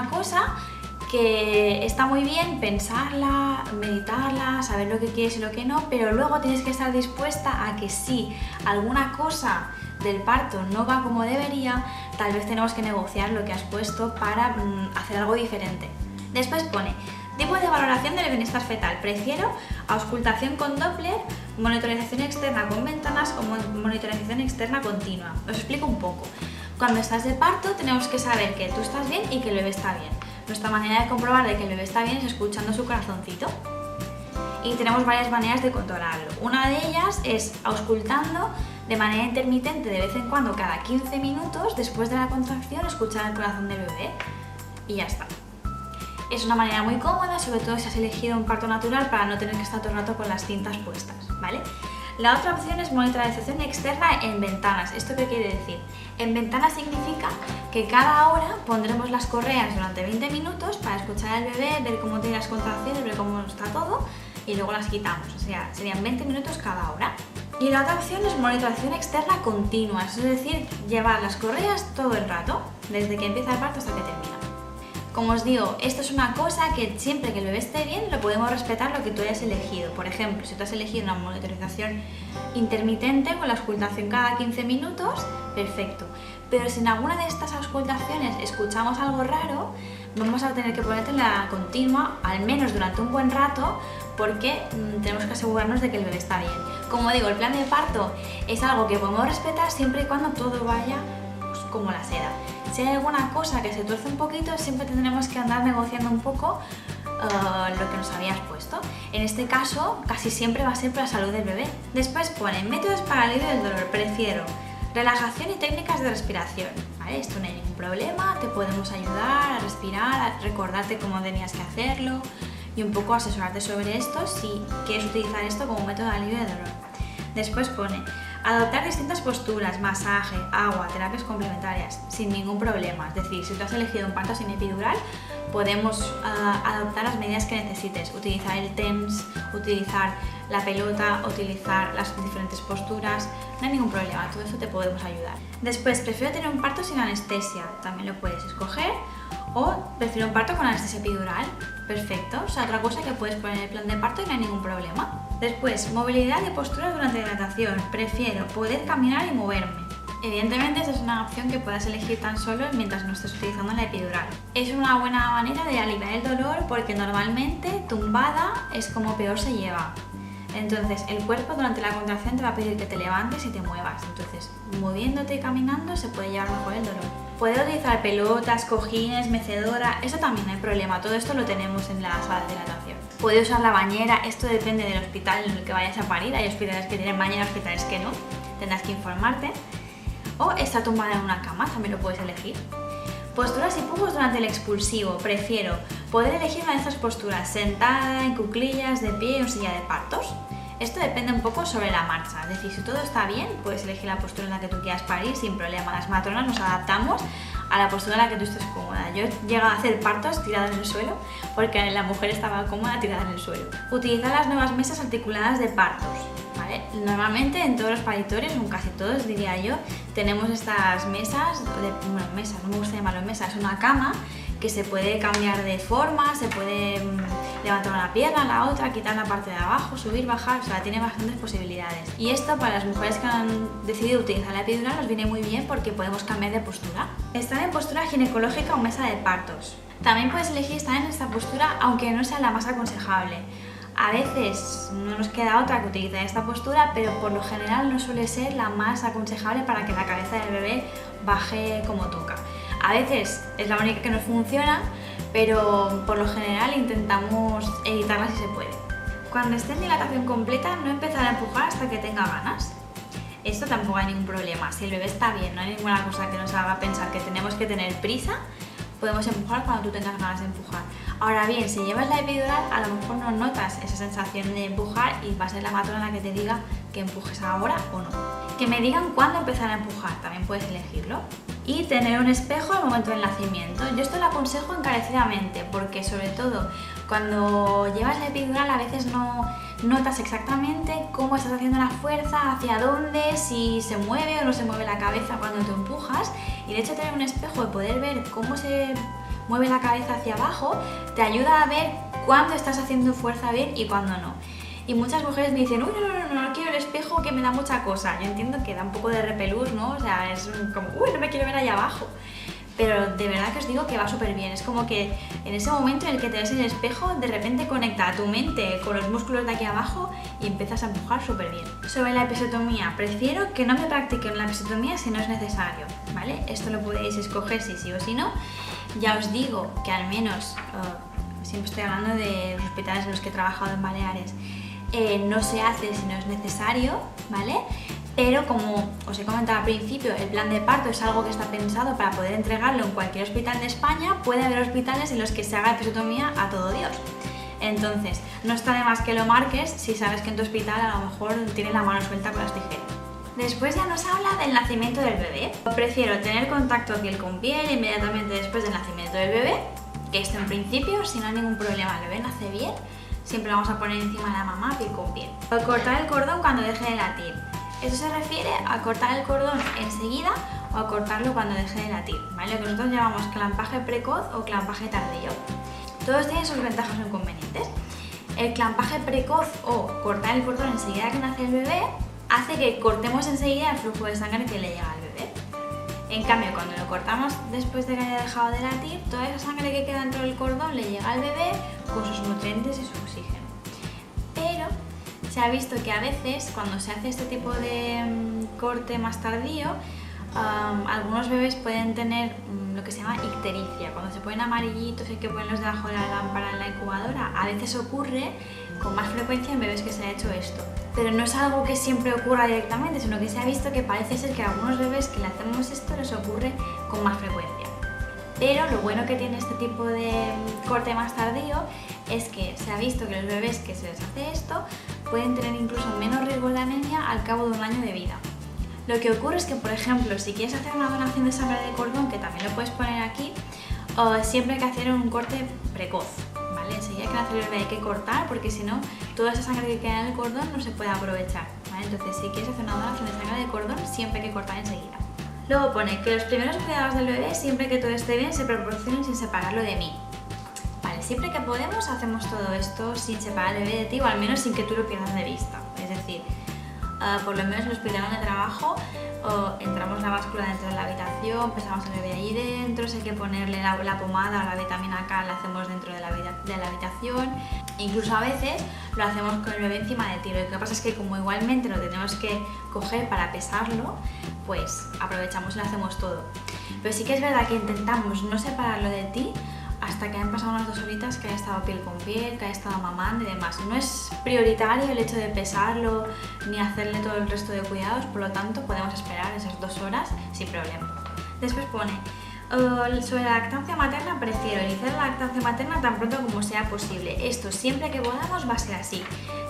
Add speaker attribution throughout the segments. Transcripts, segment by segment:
Speaker 1: una cosa que está muy bien pensarla, meditarla, saber lo que quieres y lo que no, pero luego tienes que estar dispuesta a que si alguna cosa del parto no va como debería, tal vez tenemos que negociar lo que has puesto para hacer algo diferente. Después pone, tipo de valoración del bienestar fetal, prefiero auscultación con Doppler, monitorización externa con ventanas o monitorización externa continua. Os explico un poco. Cuando estás de parto tenemos que saber que tú estás bien y que el bebé está bien. Nuestra manera de comprobar de que el bebé está bien es escuchando su corazoncito. Y tenemos varias maneras de controlarlo. Una de ellas es auscultando de manera intermitente de vez en cuando, cada 15 minutos, después de la contracción, escuchar el corazón del bebé. Y ya está. Es una manera muy cómoda, sobre todo si has elegido un parto natural para no tener que estar todo el rato con las cintas puestas, ¿vale? La otra opción es monitorización externa en ventanas. ¿Esto qué quiere decir? En ventanas significa que cada hora pondremos las correas durante 20 minutos para escuchar al bebé, ver cómo tiene las contracciones, ver cómo está todo y luego las quitamos. O sea, serían 20 minutos cada hora. Y la otra opción es monitorización externa continua, es decir, llevar las correas todo el rato, desde que empieza el parto hasta que termina. Como os digo, esto es una cosa que siempre que el bebé esté bien lo podemos respetar lo que tú hayas elegido. Por ejemplo, si tú has elegido una monitorización intermitente con la auscultación cada 15 minutos, perfecto. Pero si en alguna de estas auscultaciones escuchamos algo raro, vamos a tener que ponerte en la continua, al menos durante un buen rato, porque tenemos que asegurarnos de que el bebé está bien. Como digo, el plan de parto es algo que podemos respetar siempre y cuando todo vaya como la seda. Si hay alguna cosa que se tuerce un poquito, siempre tendremos que andar negociando un poco lo que nos habías puesto. En este caso, casi siempre va a ser para la salud del bebé. Después pone métodos para alivio del dolor, prefiero relajación y técnicas de respiración. ¿Vale? Esto no hay ningún problema, te podemos ayudar a respirar, a recordarte cómo tenías que hacerlo y un poco asesorarte sobre esto si quieres utilizar esto como método de alivio del dolor. Después pone adoptar distintas posturas, masaje, agua, terapias complementarias, sin ningún problema. Es decir, si tú has elegido un parto sin epidural, podemos adoptar las medidas que necesites. Utilizar el TENS, utilizar la pelota, utilizar las diferentes posturas, no hay ningún problema, todo eso te podemos ayudar. Después, prefiero tener un parto sin anestesia, también lo puedes escoger. O prefiero un parto con anestesia epidural, perfecto, o sea, otra cosa que puedes poner en el plan de parto y no hay ningún problema. Después, movilidad y postura durante la dilatación, prefiero poder caminar y moverme. Evidentemente esta es una opción que puedas elegir tan solo mientras no estés utilizando la epidural. Es una buena manera de aliviar el dolor porque normalmente tumbada es como peor se lleva. Entonces el cuerpo durante la contracción te va a pedir que te levantes y te muevas, entonces moviéndote y caminando se puede llevar mejor el dolor. Puedes utilizar pelotas, cojines, mecedora, eso también no hay problema, todo esto lo tenemos en la sala de dilatación. Puedes usar la bañera, esto depende del hospital en el que vayas a parir, hay hospitales que tienen bañera, hospitales que no, tendrás que informarte. O estar tumbada en una cama, también lo puedes elegir. Posturas y pujos durante el expulsivo, prefiero poder elegir una de estas posturas, sentada, en cuclillas, de pie o en silla de partos. Esto depende un poco sobre la marcha, es decir, si todo está bien, puedes elegir la postura en la que tú quieras parir sin problema. Las matronas nos adaptamos a la postura en la que tú estés cómoda. Yo he llegado a hacer partos tirada en el suelo porque la mujer estaba cómoda tirada en el suelo. Utilizar las nuevas mesas articuladas de partos. ¿Vale? Normalmente en todos los paritorios, o en casi todos diría yo, tenemos estas mesas, mesas, no me gusta llamarlo mesas, es una cama que se puede cambiar de forma, se puede levantar una pierna, la otra, quitar la parte de abajo, subir, bajar, o sea, tiene bastantes posibilidades. Y esto para las mujeres que han decidido utilizar la epidural nos viene muy bien porque podemos cambiar de postura. Estar en postura ginecológica o mesa de partos. También puedes elegir estar en esta postura aunque no sea la más aconsejable. A veces no nos queda otra que utilizar esta postura, pero por lo general no suele ser la más aconsejable para que la cabeza del bebé baje como toca. A veces es la única que nos funciona, pero por lo general intentamos evitarla si se puede. Cuando esté en dilatación completa, no empezar a empujar hasta que tenga ganas. Esto tampoco hay ningún problema. Si el bebé está bien, no hay ninguna cosa que nos haga pensar que tenemos que tener prisa, podemos empujar cuando tú tengas ganas de empujar. Ahora bien, si llevas la epidural, a lo mejor no notas esa sensación de empujar y va a ser la matrona la que te diga que empujes ahora o no. Que me digan cuándo empezar a empujar, también puedes elegirlo. Y tener un espejo al momento del nacimiento. Yo esto lo aconsejo encarecidamente porque sobre todo cuando llevas la epidural a veces no notas exactamente cómo estás haciendo la fuerza, hacia dónde, si se mueve o no se mueve la cabeza cuando te empujas, y el hecho de tener un espejo y poder ver cómo se mueve la cabeza hacia abajo, te ayuda a ver cuándo estás haciendo fuerza bien y cuándo no. Y muchas mujeres me dicen, uy, no quiero el espejo que me da mucha cosa. Yo entiendo que da un poco de repelús, ¿no? O sea, es como, uy, no me quiero ver allá abajo. Pero de verdad que os digo que va súper bien. Es como que en ese momento en el que te ves en el espejo, de repente conecta a tu mente con los músculos de aquí abajo y empiezas a empujar súper bien. Sobre la episiotomía, prefiero que no me practiquen la episiotomía si no es necesario, ¿vale? Esto lo podéis escoger si sí o si no. Ya os digo que al menos, siempre estoy hablando de los hospitales en los que he trabajado en Baleares, no se hace si no es necesario, ¿vale? Pero como os he comentado al principio, el plan de parto es algo que está pensado para poder entregarlo en cualquier hospital de España. Puede haber hospitales en los que se haga episiotomía a todo Dios. Entonces, no está de más que lo marques si sabes que en tu hospital a lo mejor tiene la mano suelta con las tijeras. Después ya nos habla del nacimiento del bebé. Prefiero tener contacto piel con piel inmediatamente después del nacimiento del bebé, que esto en principio, si no hay ningún problema, el bebé nace bien, siempre vamos a poner encima de la mamá piel con piel. Cortar el cordón cuando deje de latir. Eso se refiere a cortar el cordón enseguida o a cortarlo cuando deje de latir, ¿vale? Lo que nosotros llamamos clampaje precoz o clampaje tardío. Todos tienen sus ventajas o inconvenientes. El clampaje precoz o cortar el cordón enseguida que nace el bebé hace que cortemos enseguida el flujo de sangre que le llega al bebé. En cambio, cuando lo cortamos después de que haya dejado de latir, toda esa sangre que queda dentro del cordón le llega al bebé con sus nutrientes y su oxígeno. Pero se ha visto que a veces cuando se hace este tipo de corte más tardío, algunos bebés pueden tener lo que se llama ictericia. Cuando se ponen amarillitos y hay que ponerlos debajo de la lámpara en la incubadora, a veces ocurre con más frecuencia en bebés que se ha hecho esto. Pero no es algo que siempre ocurra directamente, sino que se ha visto que parece ser que a algunos bebés que le hacemos esto les ocurre con más frecuencia. Pero lo bueno que tiene este tipo de corte más tardío es que se ha visto que los bebés que se les hace esto pueden tener incluso menos riesgo de anemia al cabo de un año de vida. Lo que ocurre es que, por ejemplo, si quieres hacer una donación de sangre de cordón, que también lo puedes poner aquí, siempre hay que hacer un corte precoz, ¿vale? Enseguida que nace el bebé hay que cortar, porque si no, toda esa sangre que queda en el cordón no se puede aprovechar, ¿vale? Entonces, si quieres hacer una donación de sangre de cordón, siempre hay que cortar enseguida. Luego pone que los primeros cuidados del bebé, siempre que todo esté bien, se proporcionen sin separarlo de mí. Vale, siempre que podemos hacemos todo esto sin separar al bebé de ti, o al menos sin que tú lo pierdas de vista. Es decir, por lo menos en el hospital donde trabajo, entramos la báscula dentro de la habitación, empezamos el bebé allí dentro, si hay que ponerle la pomada o la vitamina K la hacemos dentro de la habitación. Incluso a veces lo hacemos con el bebé encima de ti. Lo que pasa es que como igualmente lo tenemos que coger para pesarlo, pues aprovechamos y lo hacemos todo. Pero sí que es verdad que intentamos no separarlo de ti hasta que han pasado unas 2 horitas que haya estado piel con piel, que haya estado mamando y demás. No es prioritario el hecho de pesarlo ni hacerle todo el resto de cuidados, por lo tanto podemos esperar esas 2 horas sin problema. Después pone, sobre la lactancia materna, prefiero iniciar la lactancia materna tan pronto como sea posible. Esto siempre que podamos va a ser así.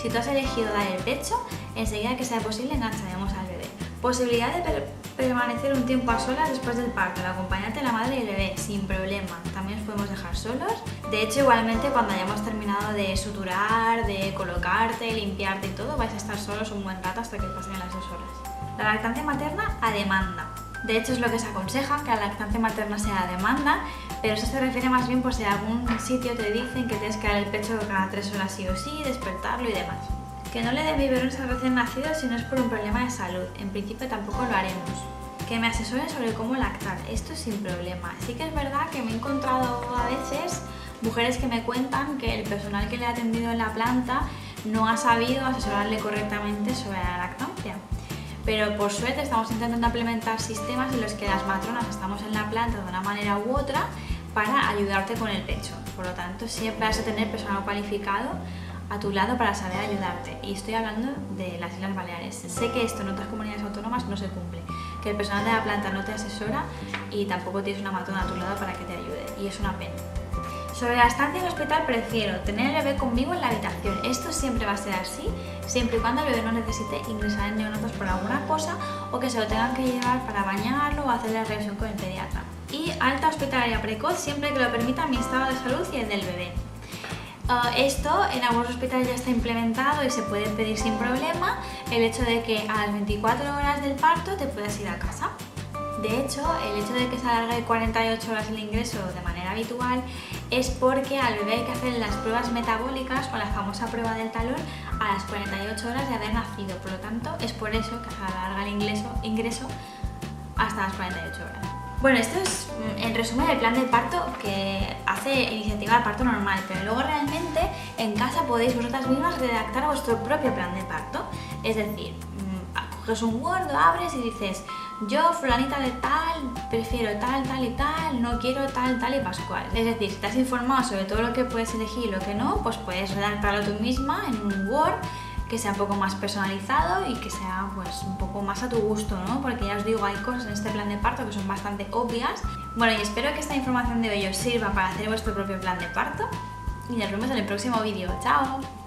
Speaker 1: Si tú has elegido dar el pecho, enseguida que sea posible engancharemos al bebé. Posibilidad de permanecer un tiempo a solas después del parto, el acompañante de la madre y el bebé, sin problema. También os podemos dejar solos. De hecho, igualmente cuando hayamos terminado de suturar, de colocarte, limpiarte y todo, vais a estar solos un buen rato hasta que pasen las 2 horas. La lactancia materna a demanda. De hecho, es lo que se aconseja, que la lactancia materna sea a demanda, pero eso se refiere más bien por si en algún sitio te dicen que tienes que dar el pecho cada 3 horas sí o sí, despertarlo y demás. Que no le den biberones al recién nacido si no es por un problema de salud. En principio tampoco lo haremos. Que me asesoren sobre cómo lactar. Esto sin problema. Sí que es verdad que me he encontrado a veces mujeres que me cuentan que el personal que le ha atendido en la planta no ha sabido asesorarle correctamente sobre la lactancia. Pero por suerte estamos intentando implementar sistemas en los que las matronas estamos en la planta de una manera u otra para ayudarte con el pecho. Por lo tanto, siempre vas a tener personal cualificado a tu lado para saber ayudarte. Y estoy hablando de las Islas Baleares. Sé que esto en otras comunidades autónomas no se cumple, que el personal de la planta no te asesora y tampoco tienes una matrona a tu lado para que te ayude, y es una pena. Sobre la estancia en el hospital, prefiero tener el bebé conmigo en la habitación. Esto siempre va a ser así, siempre y cuando el bebé no necesite ingresar en neonatos por alguna cosa o que se lo tengan que llevar para bañarlo o hacer la revisión con el pediatra. Y alta hospitalaria precoz siempre que lo permita mi estado de salud y el del bebé. Esto en algunos hospitales ya está implementado y se puede pedir sin problema el hecho de que a las 24 horas del parto te puedas ir a casa. De hecho, el hecho de que se alargue 48 horas el ingreso de manera habitual es porque al bebé hay que hacer las pruebas metabólicas o la famosa prueba del talón a las 48 horas de haber nacido. Por lo tanto, es por eso que se alarga el ingreso hasta las 48 horas. Bueno, esto es en resumen el plan de parto que hace Iniciativa al Parto Normal, pero luego realmente en casa podéis vosotras mismas redactar vuestro propio plan de parto. Es decir, coges un Word, lo abres y dices: yo, fulanita de tal, prefiero tal, tal y tal, no quiero tal, tal y pascual. Es decir, si te has informado sobre todo lo que puedes elegir y lo que no, pues puedes redactarlo tú misma en un Word que sea un poco más personalizado y que sea pues un poco más a tu gusto, ¿no? Porque ya os digo, hay cosas en este plan de parto que son bastante obvias. Bueno, y espero que esta información de hoy os sirva para hacer vuestro propio plan de parto y nos vemos en el próximo vídeo. ¡Chao!